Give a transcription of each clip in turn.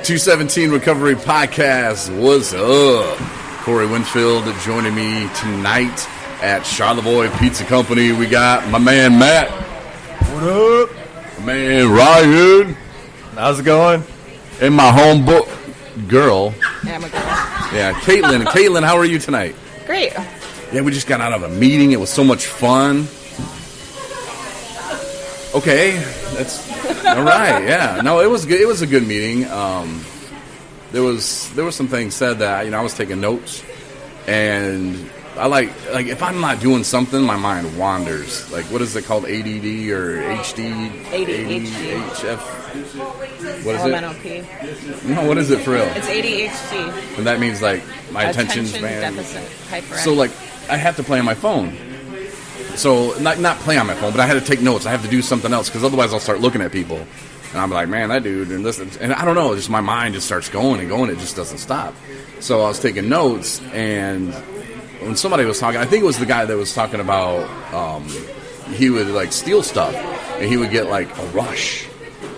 217 Recovery Podcast. What's up? Corey Winfield joining me tonight at Charlevoix Pizza Company. We got my man Matt. What up? My man Ryan. How's it going? And my homeboy girl. Yeah, I'm a girl. Yeah, Caitlin. Caitlin, how are you tonight? Great. Yeah, we just got out of a meeting. It was so much fun. Okay, that's all right. Yeah, no, it was good. It was a good meeting. There were some things said that I was taking notes, and I like if I'm not doing something, my mind wanders. Like, what is it called? ADD or HD? ADHD. HF. What is Elemental it? P. No, what is it for real? It's ADHD. And that means like my attention span. Deficit hyperactivity. So like I have to play on my phone. So not play on my phone, but I had to take notes. I have to do something else because otherwise I'll start looking at people, and I'm like, man, that dude, and listen, and I don't know, just my mind just starts going and going. It just doesn't stop. So I was taking notes, and when somebody was talking, I think it was the guy that was talking about he would like steal stuff, and he would get like a rush,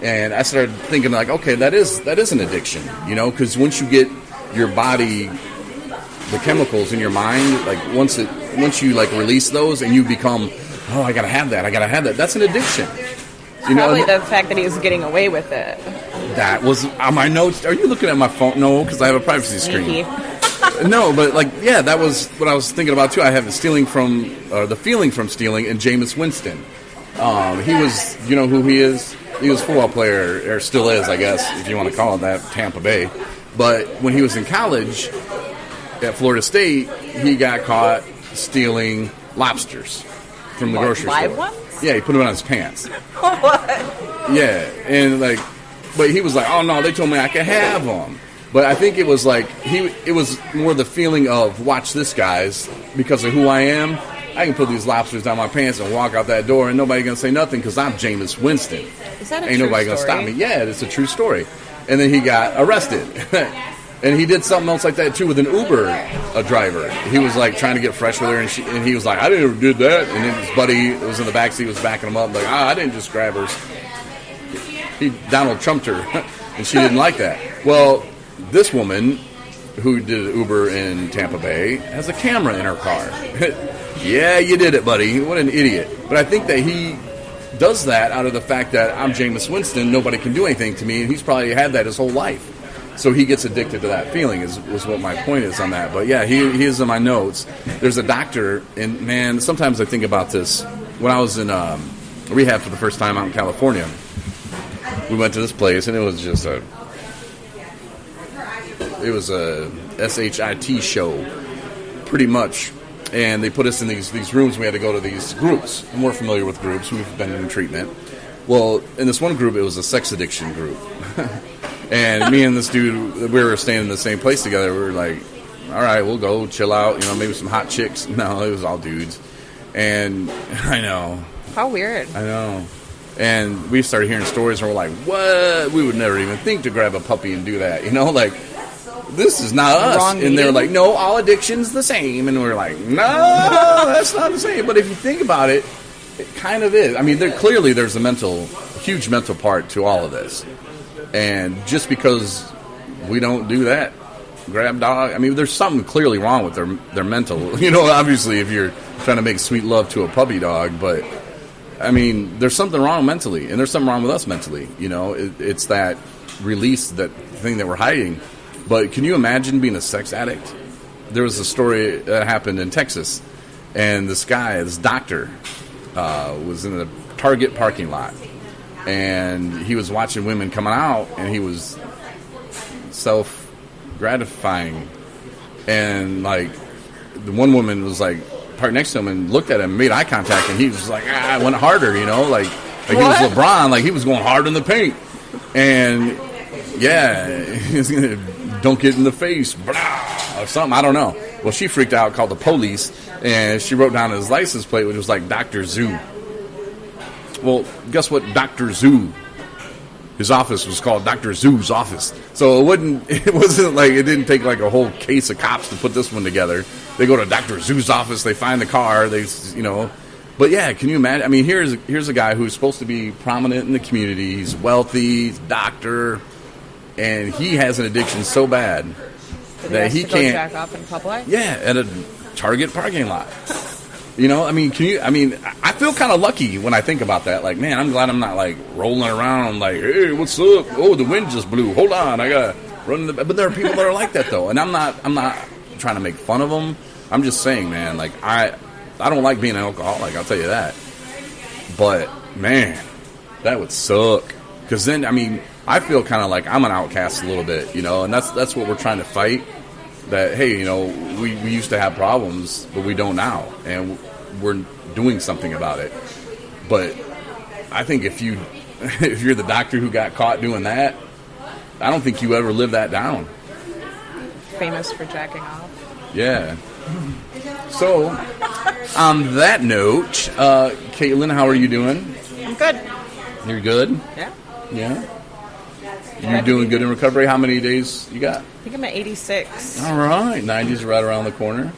and I started thinking like, okay, that is an addiction, because once you get your body, the chemicals in your mind, like once you like release those and you become, oh, I gotta have that. That's an addiction. Probably the fact that he was getting away with it. That was on my notes. Are you looking at my phone? No, because I have a privacy screen. No, but that was what I was thinking about too. I have the feeling from stealing, and Jameis Winston. He was, who he is? He was a football player, or still is, I guess, if you want to call it that, Tampa Bay. But when he was in college at Florida State, he got caught stealing lobsters from the grocery store. Live ones? Yeah, he put them on his pants. What? Yeah, and but he was like, oh no, they told me I could have them. But I think it was like, it was more the feeling of, watch this, guys, because of who I am, I can put these lobsters down my pants and walk out that door and nobody gonna say nothing because I'm Jameis Winston. Is that a Ain't true nobody story? gonna stop me. Yeah, it's a true story. And then he got arrested. And he did something else like that, too, with an Uber driver. He was, like, trying to get fresh with her, and he was like, I didn't did that. And then his buddy that was in the backseat was backing him up, like, I didn't just grab her. He Donald Trumped her, and she didn't like that. Well, this woman who did Uber in Tampa Bay has a camera in her car. Yeah, you did it, buddy. What an idiot. But I think that he does that out of the fact that I'm Jameis Winston, nobody can do anything to me, and he's probably had that his whole life. So he gets addicted to that feeling is what my point is on that. But yeah, he is in my notes. There's a doctor, and man, sometimes I think about this. When I was in rehab for the first time out in California, we went to this place, and it was just a SHIT show, pretty much. And they put us in these rooms. We had to go to these groups. And we're familiar with groups. We've been in treatment. Well, in this one group, it was a sex addiction group. And me and this dude, we were staying in the same place together. We were like, all right, we'll go chill out, maybe some hot chicks. No, it was all dudes. And I know. How weird. I know. And we started hearing stories, and we're like, what? We would never even think to grab a puppy and do that, this is not us. Wrong and they're meeting? like, no, all addiction's the same. And we're like, no, that's not the same. But if you think about it, it kind of is. I mean, there's a huge mental part to all of this. And just because we don't do that, grab dog, I mean, there's something clearly wrong with their mental. Obviously, if you're trying to make sweet love to a puppy dog, but I mean, there's something wrong mentally, and there's something wrong with us mentally. It's that release, that thing that we're hiding. But can you imagine being a sex addict? There was a story that happened in Texas, and this doctor, was in a Target parking lot. And he was watching women coming out, and he was self-gratifying. And, like, the one woman was, like, parked next to him and looked at him, made eye contact, and he was like, went harder, like he was LeBron, like he was going hard in the paint. And, yeah, don't get in the face, blah, or something, I don't know. Well, she freaked out, called the police, and she wrote down his license plate, which was like Dr. Zoo. Well, guess what? Dr. Zoo. His office was called Dr. Zoo's office. So it wasn't like it didn't take like a whole case of cops to put this one together. They go to Dr. Zoo's office, they find the car, But yeah, can you imagine? I mean, here's a guy who's supposed to be prominent in the community. He's wealthy, he's a doctor, and he has an addiction so bad that he Go can't. jack off in public. Yeah, at a Target parking lot. You know, I mean, I feel kind of lucky when I think about that. Like, man, I'm glad I'm not like rolling around like, hey, what's up? Oh, the wind just blew. Hold on, I gotta run. But there are people that are like that though, and I'm not trying to make fun of them. I'm just saying, man, like I don't like being an alcoholic. I'll tell you that. But man, that would suck. Because then, I mean, I feel kind of like I'm an outcast a little bit, you know, and that's what we're trying to fight. That, hey, you know, we used to have problems, but we don't now, and we're doing something about it. But I think if you're the doctor who got caught doing that, I don't think you ever live that down. Famous for jacking off. Yeah. So, on that note, Caitlin, how are you doing? I'm good. You're good? Yeah. Yeah. You're doing good in recovery? How many days you got? I think I'm at 86. All right. 90's right around the corner.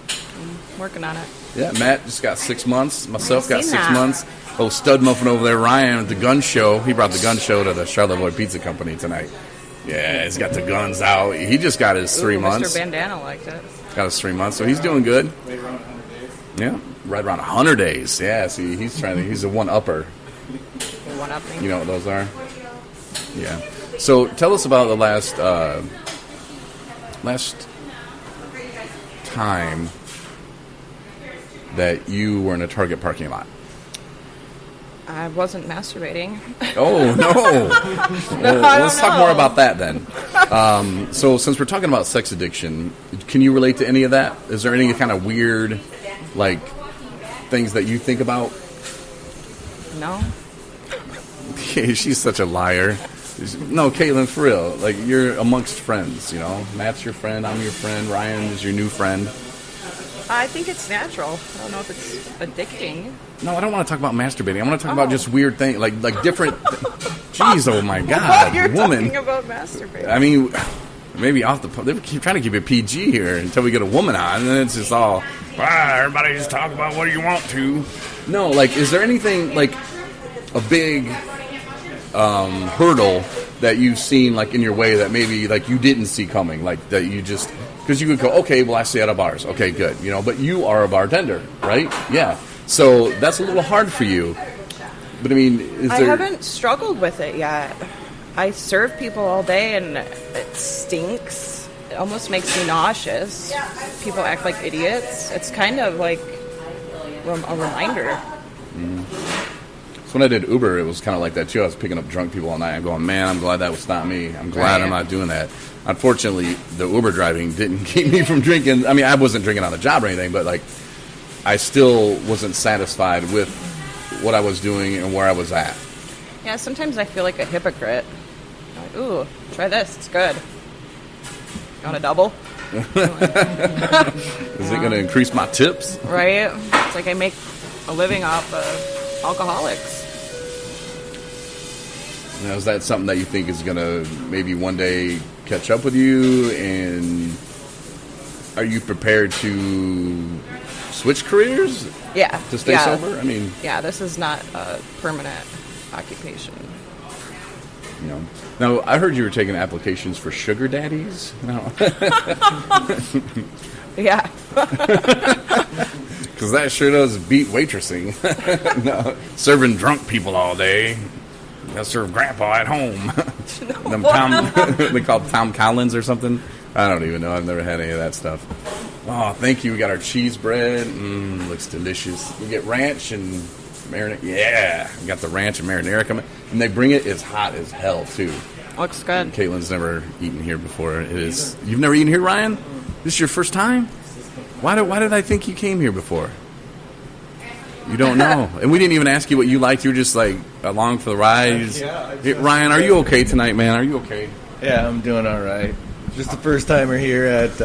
Working on it. Yeah, Matt just got 6 months. Myself got I've 6 seen that. months. Oh, stud muffin over there, Ryan, at the gun show. He brought the gun show to the Charlotte Pizza Company tonight. Yeah, he's got the guns out. He just got his 3 months. Mr. Bandana liked it. Got his 3 months, so he's doing good. Yeah, right around 100 days. Yeah, see, he's a one-upper. One up me. You know what those are? Yeah. So tell us about the last time that you were in a Target parking lot. I wasn't masturbating. Oh, no. Well, let's talk more about that then. So since we're talking about sex addiction, can you relate to any of that? Is there any kind of weird, like, things that you think about? No. She's such a liar. No, Caitlin, for real. Like, you're amongst friends, you know? Matt's your friend, I'm your friend, Ryan is your new friend. I think it's natural. I don't know if it's addicting. No, I don't want to talk about masturbating. I want to talk about just weird things, like different... Jeez, oh my God, You're woman. talking about masturbating. I mean, maybe off the... They keep trying to keep it PG here until we get a woman on, and then it's just all... everybody just talk about what you want to. No, like, is there anything, like, a big... hurdle that you've seen like in your way that maybe like you didn't see coming, like that you just because you could go, okay, well I stay out of bars, okay, good, you know, but you are a bartender, right? Yeah, so that's a little hard for you. But I mean, I haven't struggled with it yet. I serve people all day and it stinks. It almost makes me nauseous. People act like idiots. It's kind of like a reminder. So when I did Uber, it was kind of like that too. I was picking up drunk people all night. I'm going, man, I'm glad that was not me. I'm glad I'm not doing that. Unfortunately, the Uber driving didn't keep me from drinking. I mean, I wasn't drinking on the job or anything, but like, I still wasn't satisfied with what I was doing and where I was at. Yeah, sometimes I feel like a hypocrite. I'm like, ooh, try this. It's good. You want a double? Is it going to increase my tips? Right? It's like I make a living off of alcoholics. Now, is that something that you think is going to maybe one day catch up with you? And are you prepared to switch careers? Yeah. To stay sober? I mean... Yeah, this is not a permanent occupation. You know. Now, I heard you were taking applications for sugar daddies. No. Yeah. Because that sure does beat waitressing. No, serving drunk people all day. Gotta serve grandpa at home. Them they call it Tom Collins or something. I don't even know. I've never had any of that stuff. Oh, thank you. We got our cheese bread. Looks delicious. We get ranch and marinara. Yeah, we got the ranch and marinara coming. And they bring it as hot as hell, too. Looks good. Caitlin's never eaten here before. It is. You've never eaten here, Ryan? This is your first time? Why did I think you came here before? You don't know. And we didn't even ask you what you liked. You were just like along for the ride. Ryan, are you okay tonight, man? Are you okay? Yeah, I'm doing all right. Just the first timer here at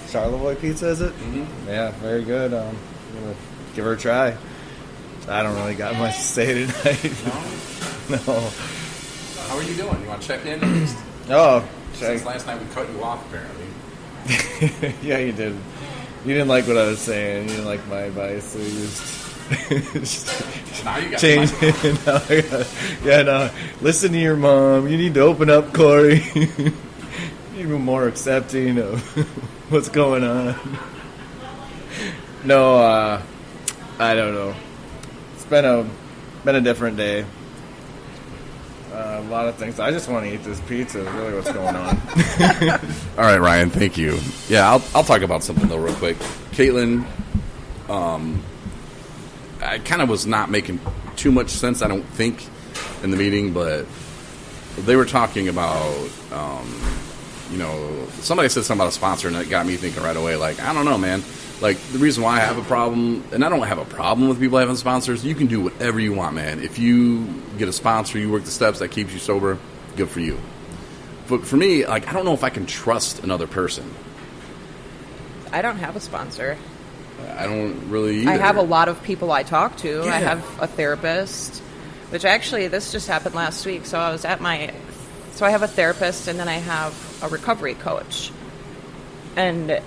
Charlevoix Pizza, is it? Mm-hmm. Yeah, very good. I'm going to give her a try. I don't really got much to say tonight. No. How are you doing? You want to check in at least? Oh, Since last night we cut you off, apparently. Yeah, you did. You didn't like what I was saying. You didn't like my advice, so you just Now you got change it. No. Listen to your mom. You need to open up, Corey. even more accepting of what's going on. No, I don't know. It's been a different day. A lot of things. I just want to eat this pizza. Is really what's going on. All right, Ryan. Thank you. Yeah, I'll talk about something though real quick. Caitlin, I kind of was not making too much sense. I don't think in the meeting, but they were talking about, somebody said something about a sponsor, and it got me thinking right away. Like, I don't know, man. Like, the reason why I have a problem, and I don't have a problem with people having sponsors, you can do whatever you want, man. If you get a sponsor, you work the steps that keeps you sober, good for you. But for me, like, I don't know if I can trust another person. I don't have a sponsor. I don't really either. I have a lot of people I talk to. Yeah. I have a therapist, which actually, this just happened last week. So I was at so I have a therapist, and then I have a recovery coach. And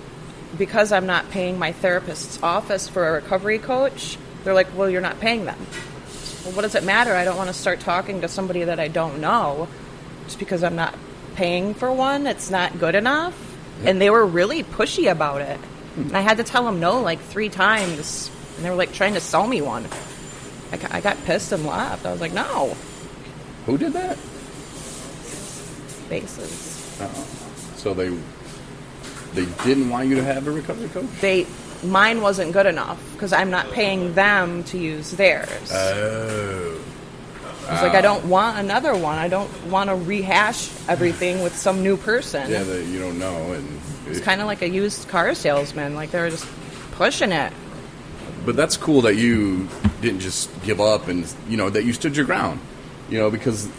because I'm not paying my therapist's office for a recovery coach, they're like, well, you're not paying them. Well, what does it matter? I don't want to start talking to somebody that I don't know just because I'm not paying for one. It's not good enough. Yeah. And they were really pushy about it. And I had to tell them no like 3 times. And they were like trying to sell me one. I got pissed and left. I was like, no. Who did that? Bases. So they didn't want you to have a recovery coach? Mine wasn't good enough because I'm not paying them to use theirs. Oh. I was like, I don't want another one. I don't want to rehash everything with some new person. Yeah, that you don't know. And it's kind of like a used car salesman. Like, they were just pushing it. But that's cool that you didn't just give up and, that you stood your ground. Because,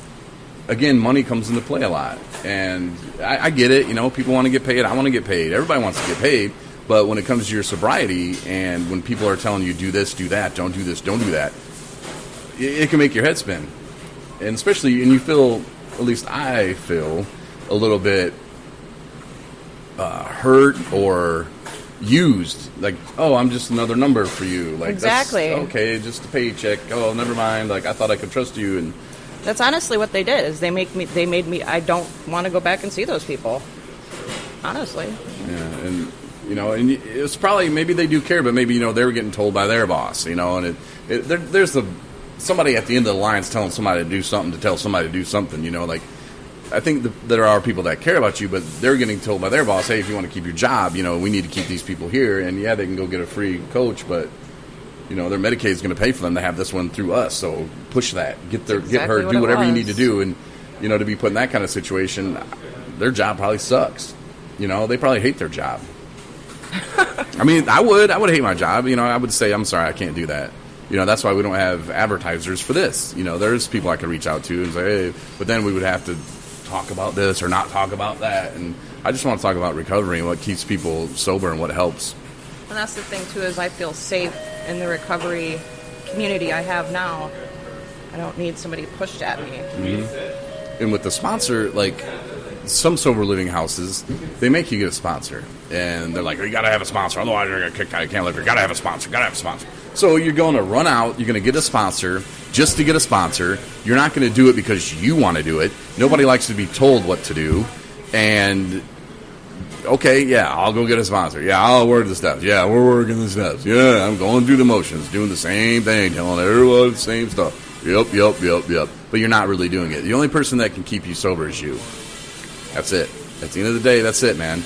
again, money comes into play a lot. And I get it. People want to get paid. I want to get paid. Everybody wants to get paid. But when it comes to your sobriety and when people are telling you do this, do that, don't do this, don't do that, it can make your head spin. And especially, and you feel, at least I feel, a little bit hurt or used. Like, oh, I'm just another number for you. Like, exactly. That's, okay, just a paycheck. Oh, never mind. Like, I thought I could trust you. And that's honestly what they did. Is they made me. I don't want to go back and see those people. Honestly. Yeah, and and it's probably, maybe they do care, but maybe they were getting told by their boss. And there's somebody at the end of the line's telling somebody to do something to tell somebody to do something. Like, I think there are people that care about you, but they're getting told by their boss, hey, if you want to keep your job, we need to keep these people here. And yeah, they can go get a free coach, but their Medicaid is going to pay for them to have this one through us. So push that, get her, do whatever you need to do. And to be put in that kind of situation, their job probably sucks. They probably hate their job. I mean, I would hate my job. I would say, I'm sorry, I can't do that. That's why we don't have advertisers for this. There's people I could reach out to and say, hey, but then we would have to talk about this or not talk about that. And I just want to talk about recovery and what keeps people sober and what helps. And that's the thing, too, is I feel safe in the recovery community I have now. I don't need somebody pushed at me. Mm-hmm. And with the sponsor, like, some sober living houses, they make you get a sponsor. And they're like, you got to have a sponsor. Otherwise, you're going to get kicked out. You can't live here. You got to have a sponsor. Got to have a sponsor. So you're going to run out. You're going to get a sponsor just to get a sponsor. You're not going to do it because you want to do it. Nobody likes to be told what to do. And, okay, yeah, I'll go get a sponsor. Yeah, I'll work the steps. Yeah, we're working the steps. Yeah, I'm going through the motions, doing the same thing, telling everyone the same stuff. Yep. But you're not really doing it. The only person that can keep you sober is you. That's it. At the end of the day, that's it, man.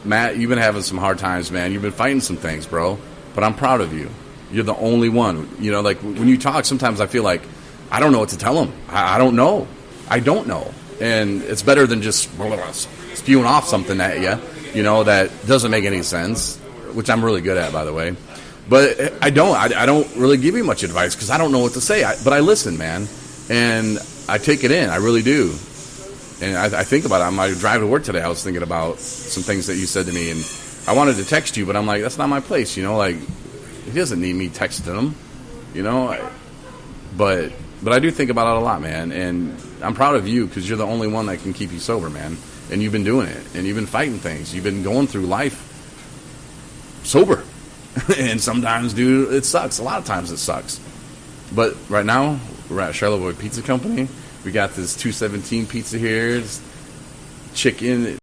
Matt, you've been having some hard times, man. You've been fighting some things, bro. But I'm proud of you. You're the only one. Like, when you talk, sometimes I feel like I don't know what to tell them. I don't know. I don't know. And it's better than just spewing off something at you, that doesn't make any sense, which I'm really good at, by the way. But I don't really give you much advice because I don't know what to say. But I listen, man. And I take it in. I really do. And I think about it. On my drive to work today, I was thinking about some things that you said to me, and I wanted to text you, but I'm like, that's not my place, like, he doesn't need me texting him, but I do think about it a lot, man, and I'm proud of you because you're the only one that can keep you sober, man, and you've been doing it, and you've been fighting things, you've been going through life sober, and sometimes, dude, it sucks, a lot of times it sucks, but right now, we're at Charlotte Boy Pizza Company. We got this 217 pizza here. It's chicken.